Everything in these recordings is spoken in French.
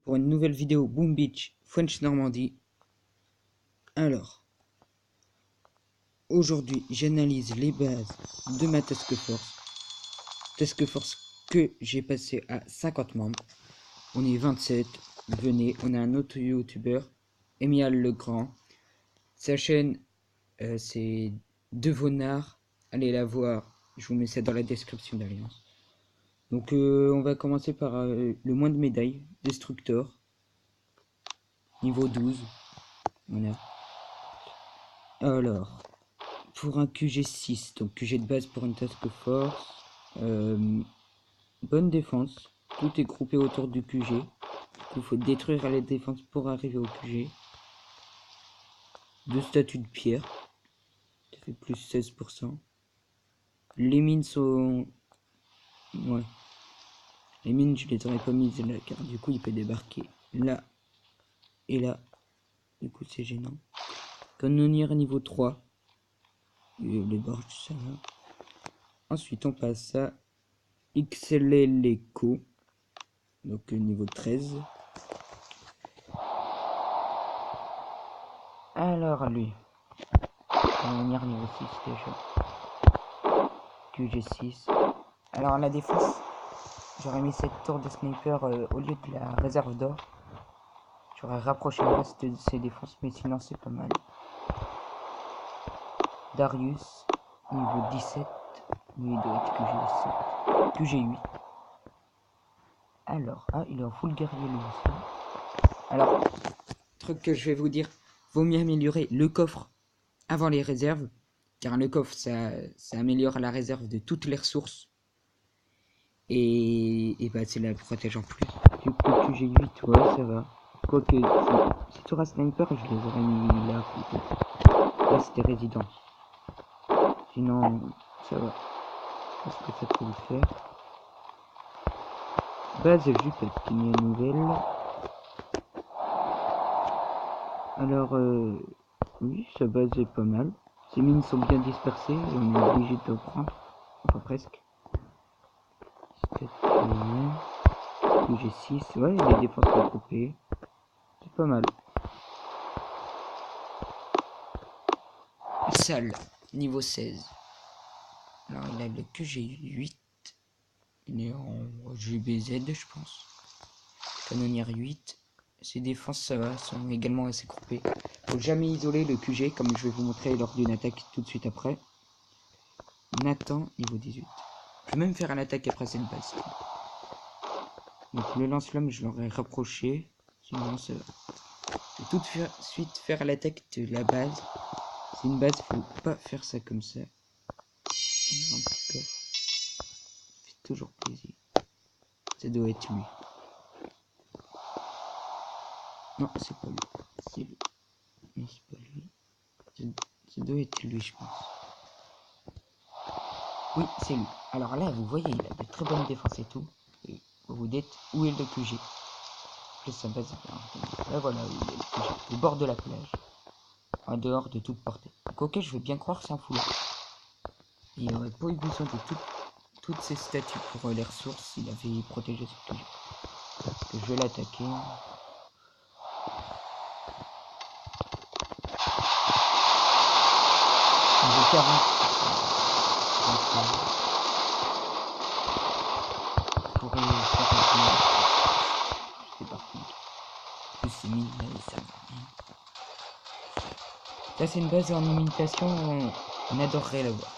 pour une nouvelle vidéo Boom Beach French Normandie. Alors, aujourd'hui j'analyse les bases de ma Task Force que j'ai passé à 50 membres. On est 27, venez, on a un autre youtubeur, Emial Legrand. Sa chaîne c'est Devonard, allez la voir, je vous mets ça dans la description d'Alliance. Donc on va commencer par le moins de médailles, Destructor, niveau 12. Voilà. Alors, pour un QG6, donc QG de base pour une Task Force, bonne défense, tout est groupé autour du QG. Il faut détruire la défense pour arriver au QG. 2 statues de pierre, ça fait plus 16%. Les mines sont... Ouais. Les mines, je les aurais pas mises là, car du coup, il peut débarquer là et là. Du coup, c'est gênant. Canonnière niveau 3. Les bords, ça va. Ensuite, on passe à XLLECO. Donc, niveau 13. Alors, lui. Canonnière niveau 6 déjà. QG6. Alors, la défense, j'aurais mis cette tour de sniper au lieu de la réserve d'or. J'aurais rapproché le reste de ses défenses, mais sinon, c'est pas mal. Darius, niveau 17. Lui, il doit être QG7. QG8. Alors, il est en full guerrier lui aussi. Alors, truc que je vais vous dire, vaut mieux améliorer le coffre avant les réserves, car le coffre, ça améliore la réserve de toutes les ressources. Et bah, c'est la protège en plus. Du coup, QG8, ouais, ça va. Quoique, si tu auras sniper, je les aurais mis là, peut-être. Là, c'était résident. Sinon, ça va. Est-ce que ça peut le faire? Base Jupette, une nouvelle. Alors, oui, sa base est pas mal. Ces mines sont bien dispersées et on est obligé de prendre. Enfin, presque. J'ai 6, ouais, les défenses sont coupées. C'est pas mal. Salle, niveau 16. Alors, il a le QG8. Il est en GBZ, je pense. Canonnière 8. Ses défenses, ça va, sont également assez groupées. Faut jamais isoler le QG, comme je vais vous montrer lors d'une attaque tout de suite après. Nathan, niveau 18. Je vais même faire une attaque après cette base. Donc le lance-flamme, je l'aurais rapproché. Sinon, ça va. Je vais tout de suite faire l'attaque de la base. C'est une base, faut pas faire ça comme ça. Un petit coffre. Ça fait toujours plaisir. Ça doit être lui. Non, c'est pas lui. C'est lui. Non, c'est pas lui. Ça doit être lui, je pense. Oui, c'est lui. Alors là, vous voyez, il a de très bonnes défenses et tout. Et vous vous dites, où est le QG? Plus sa base. Là, voilà, il est le QG. Au bord de la plage. En dehors de toute portée. Donc, ok, je veux bien croire que c'est un fou. Il aurait pas eu besoin de toutes ces statues pour les ressources s'il avait protégé ce QG. Que je vais l'attaquer. Niveau 40. Je pourrais faire un peu. Je sais par contre. Plus c'est 1000, ça va rien. Ça, c'est une base en imitation. On adorerait la voir.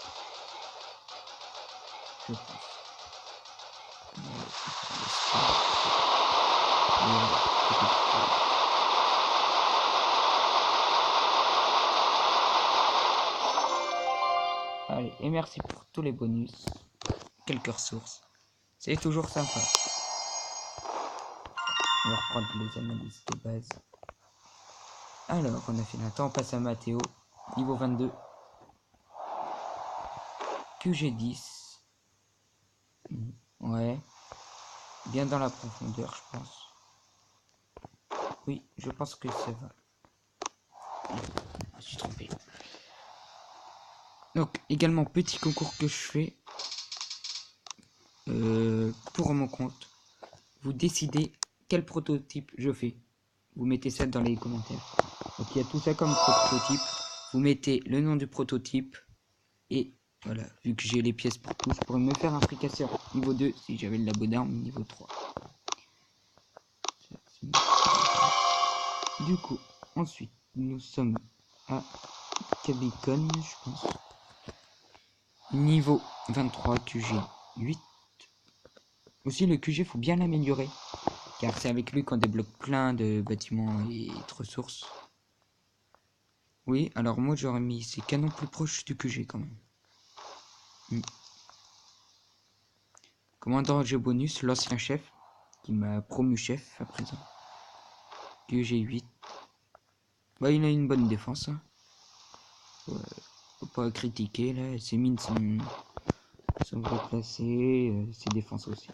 Je pense. Allez, et merci pour tous les bonus. Quelques ressources. C'est toujours sympa. On va reprendre les analyses de base. Alors, on a fait Nathan, on passe à Mathéo. Niveau 22. QG10. Ouais. Bien dans la profondeur, je pense. Oui, je pense que ça va. Je me suis trompé. Donc, également, petit concours que je fais. Pour mon compte. Vous décidez quel prototype je fais. Vous mettez ça dans les commentaires. Donc il y a tout ça comme prototype. Vous mettez le nom du prototype. Et voilà, vu que j'ai les pièces pour tout, je pourrais me faire un fricasseur niveau 2 si j'avais le labo d'armes niveau 3. Du coup, ensuite, nous sommes à Cabicon, je pense. Niveau 23, QG 8. Aussi, le QG, faut bien l'améliorer. Car c'est avec lui qu'on débloque plein de bâtiments et de ressources. Oui, alors moi, j'aurais mis ces canons plus proches du QG quand même. Commandant G bonus, l'ancien chef, qui m'a promu chef à présent. QG 8. Bah, il a une bonne défense. Hein. Faut pas critiquer là. Ses mines sont bien placées. Ses défenses aussi.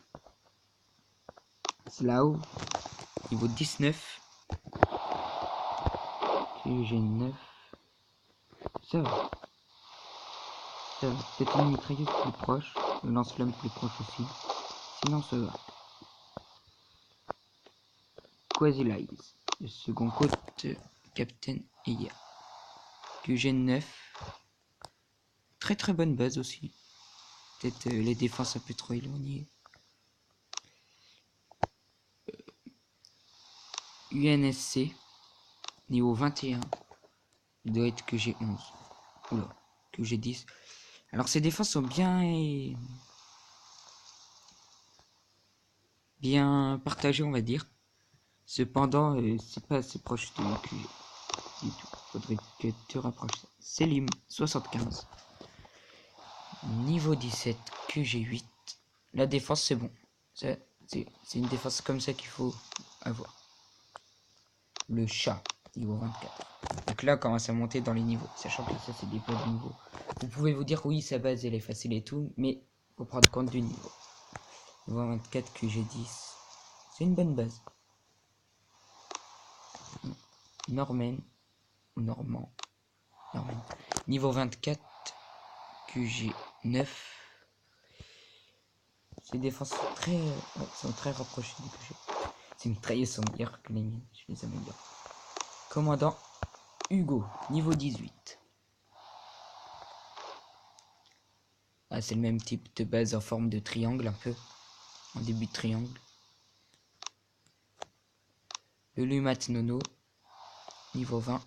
Slow. Niveau 19. QG 9. Ça va. Ça va. Peut-être une mitrailleuse plus proche. Le lance-flamme plus proche aussi. Sinon ça va. Quasi-Lies. Le second côte. Captain Eya. QG 9. Très très bonne base aussi. Peut-être les défenses un peu trop éloignées. UNSC. Niveau 21. Il doit être que j'ai 11. Oula, que j'ai 10. Alors ces défenses sont bien partagées, on va dire. Cependant, c'est pas assez proche de QG du tout. Faudrait que tu rapproches. Selim 75. Niveau 17, QG 8. La défense c'est bon. C'est une défense comme ça qu'il faut avoir. Le chat, niveau 24. Donc là, on commence à monter dans les niveaux. Sachant que ça, c'est des points de niveau. Vous pouvez vous dire, oui, sa base, elle est facile et tout. Mais faut prendre compte du niveau. Niveau 24, QG10. C'est une bonne base. Norman. Normand. Norman. Niveau 24, QG9. Ces défenses sont très rapprochées du QG. C'est une traîneuse sont meilleures que les miennes. Je les améliore. Commandant Hugo, niveau 18. Ah, c'est le même type de base en forme de triangle un peu. En début de triangle. Le Lumat Nono, niveau 20.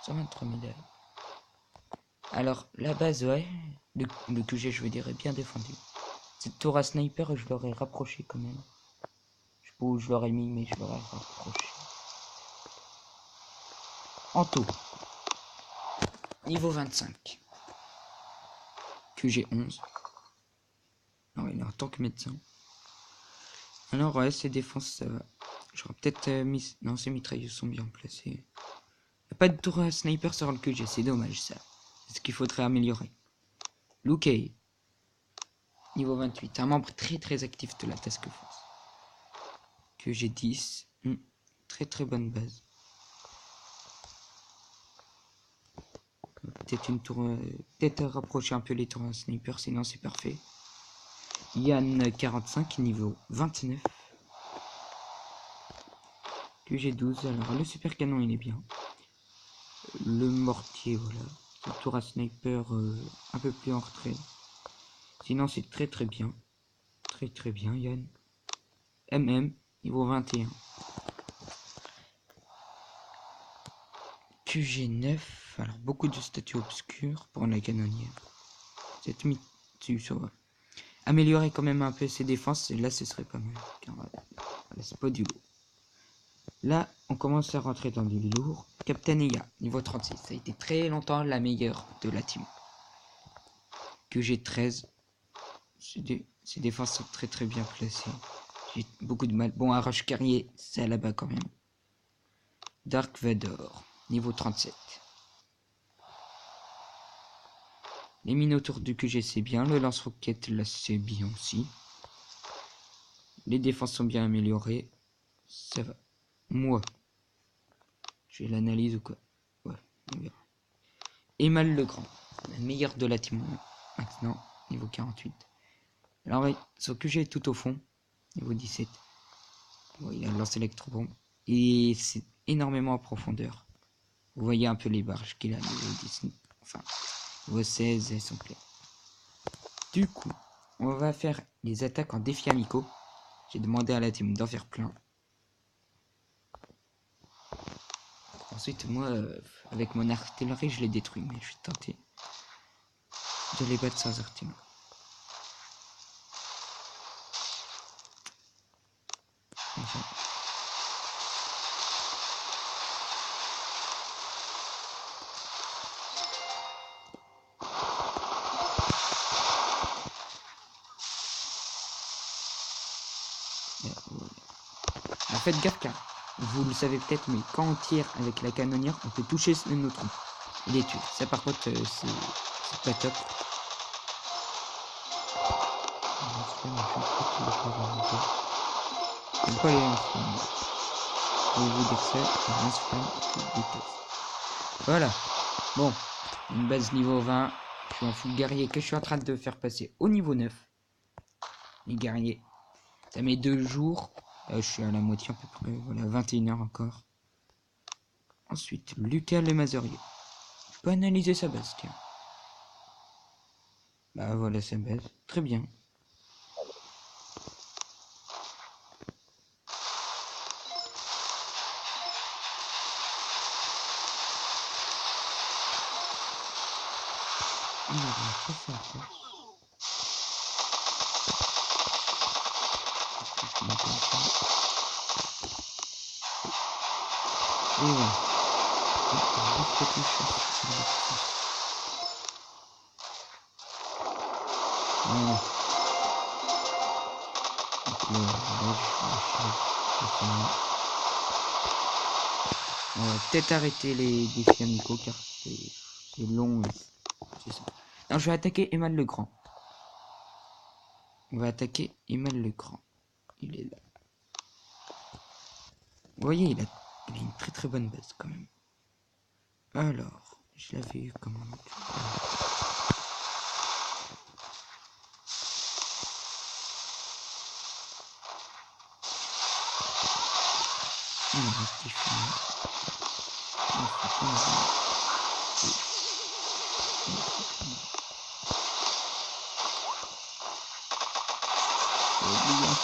123 médailles. Alors, la base, ouais. Le QG, je veux dire, est bien défendu. Cette tour à sniper, je l'aurais rapproché quand même. Je sais pas où je l'aurais mis, mais je l'aurais rapproché. Anto. Niveau 25. QG 11. Non, il est en tant que médecin. Alors, ouais, ses défenses, ça va. J'aurais peut-être mis... Non, ces mitrailleuses sont bien placées. Il n'y a pas de tour à sniper sur le QG, c'est dommage ça. C'est ce qu'il faudrait améliorer. Luke. Niveau 28. Un membre très très actif de la Task Force. QG 10. Très très bonne base. Peut-être une tour... peut-être rapprocher un peu les tours à sniper, sinon c'est parfait. Yann 45, niveau 29. QG 12. Alors le super canon il est bien. Le mortier, voilà. Le tour à sniper un peu plus en retrait. Sinon c'est très très bien. Très très bien Yann. MM, niveau 21. QG 9. Alors beaucoup de statues obscures pour la canonnière. Cette dessus, ça va. Améliorer quand même un peu ses défenses, et là ce serait pas mal. Car voilà, c'est pas du lourd. Là, on commence à rentrer dans du lourd. Captain Eya, niveau 36. Ça a été très longtemps la meilleure de la team. QG 13. Ses défenses sont très très bien placées. J'ai beaucoup de mal. Bon, Arrache Carrier, c'est là-bas quand même. Dark Vador, niveau 37. Les mines autour du QG c'est bien. Le lance-roquette là c'est bien aussi. Les défenses sont bien améliorées. Ça va. Moi. Je vais l'analyse ou quoi? Ouais, on verra. Emal le Grand. La meilleure de la team maintenant. Niveau 48. Alors oui, son QG est tout au fond. Niveau 17. Bon, il a lancé l'électrobombe. Et c'est énormément en profondeur. Vous voyez un peu les barges qu'il a niveau 10. Enfin, niveau 16, elles sont claires. Du coup, on va faire les attaques en défi amicaux. J'ai demandé à la team d'en faire plein. Ensuite, moi, avec mon artillerie, je les détruis. Mais je vais tenter de les battre sans artillerie. Enfin. Faites gaffe car vous le savez peut-être, mais quand on tire avec la canonnière, on peut toucher le neutron et les tuer. Ça par contre, c'est pas top. J'aime pas les lance-flammes. Je vais vous dire ça, les lance-flammes, je déteste. Voilà. Bon, une base niveau 20. Je suis un full guerrier que je suis en train de faire passer au niveau 9. Les guerriers. Ça met 2 jours. Je suis à la moitié à peu près. Voilà, 21h encore. Ensuite, Lucas le Mazurier. Je peux analyser sa base, tiens. Bah voilà sa base. Très bien. Il a pas ça à faire. Et voilà. Voilà. On va peut-être arrêter les défis amicaux car c'est long. C'est ça. Non, je vais attaquer Emal le Grand. On va attaquer Emal le Grand. Il est là. Vous voyez, il a une très très bonne base quand même. Alors, je l'avais eu comment? Alors, petit chemin.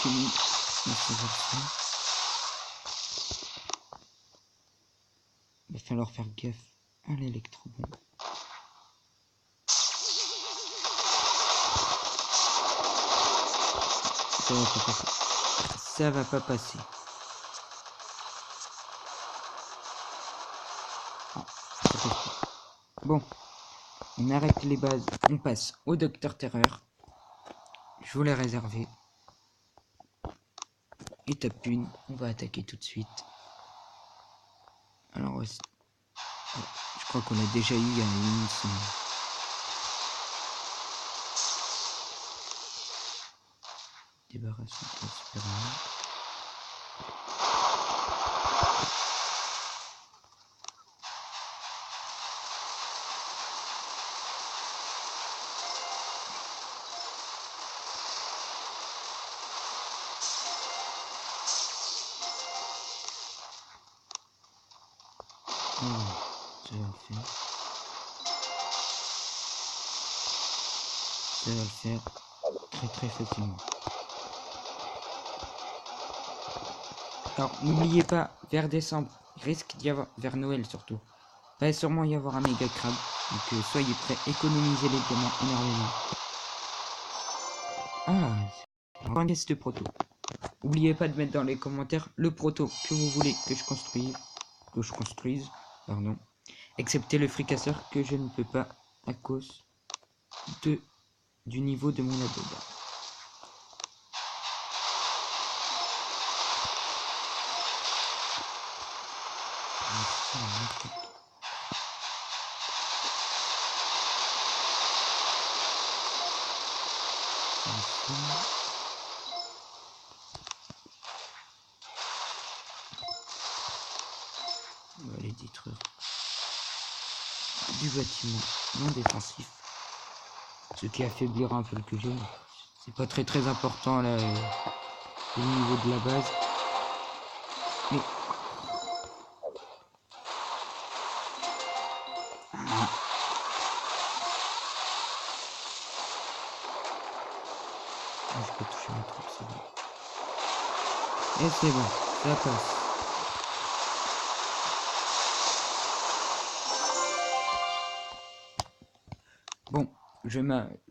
Fini. Il va falloir faire gaffe à l'électrobombe. Ça va pas passer. Ça va pas passer. Ah, ça passe pas. Bon, on arrête les bases. On passe au Docteur Terreur. Je vous l'ai réservé. Étape 1, on va attaquer tout de suite. Alors, je crois qu'on l'a déjà eu il y a une semaine. Débarrassons de la Superman. Ça va le faire. Ça va le faire très très facilement. Alors n'oubliez pas, vers décembre, il risque d'y avoir, vers Noël surtout, il va sûrement y avoir un méga crabe. Donc soyez prêts, économisez les diamants énormément. Ah, encore une pièce de proto. N'oubliez pas de mettre dans les commentaires le proto que vous voulez que je construise, pardon. Excepté le fricasseur que je ne peux pas à cause du niveau de mon adobe. On va les détruire du bâtiment non défensif, ce qui affaiblira un peu le QG. C'est pas très important là, au niveau de la base. pas toucher mon truc, c'est bon. Et c'est bon, ça passe. Bon,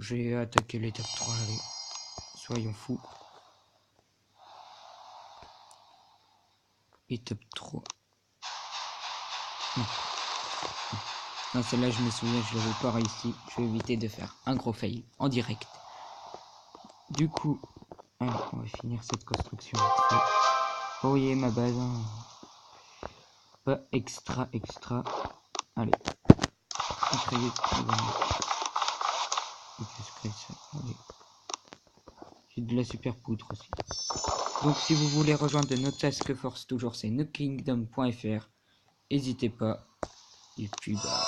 j'ai attaqué l'étape 3, allez, soyons fous. Étape 3. Non, celle-là, je me souviens, je l'avais pas réussi. Je vais éviter de faire un gros fail en direct. Du coup, allez, on va finir cette construction. Vous voyez ma base, hein. Pas extra. Allez. Très vite. Allez. J'ai de la super poudre aussi. Donc si vous voulez rejoindre notre task force, toujours c'est nokingdom.fr. N'hésitez pas. Et puis bah...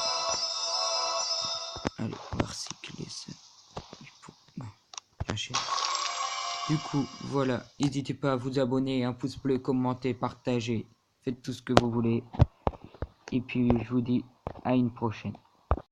Allez, on va recycler ça. Du coup, voilà. N'hésitez pas à vous abonner, un pouce bleu, commenter, partager. Faites tout ce que vous voulez. Et puis je vous dis à une prochaine.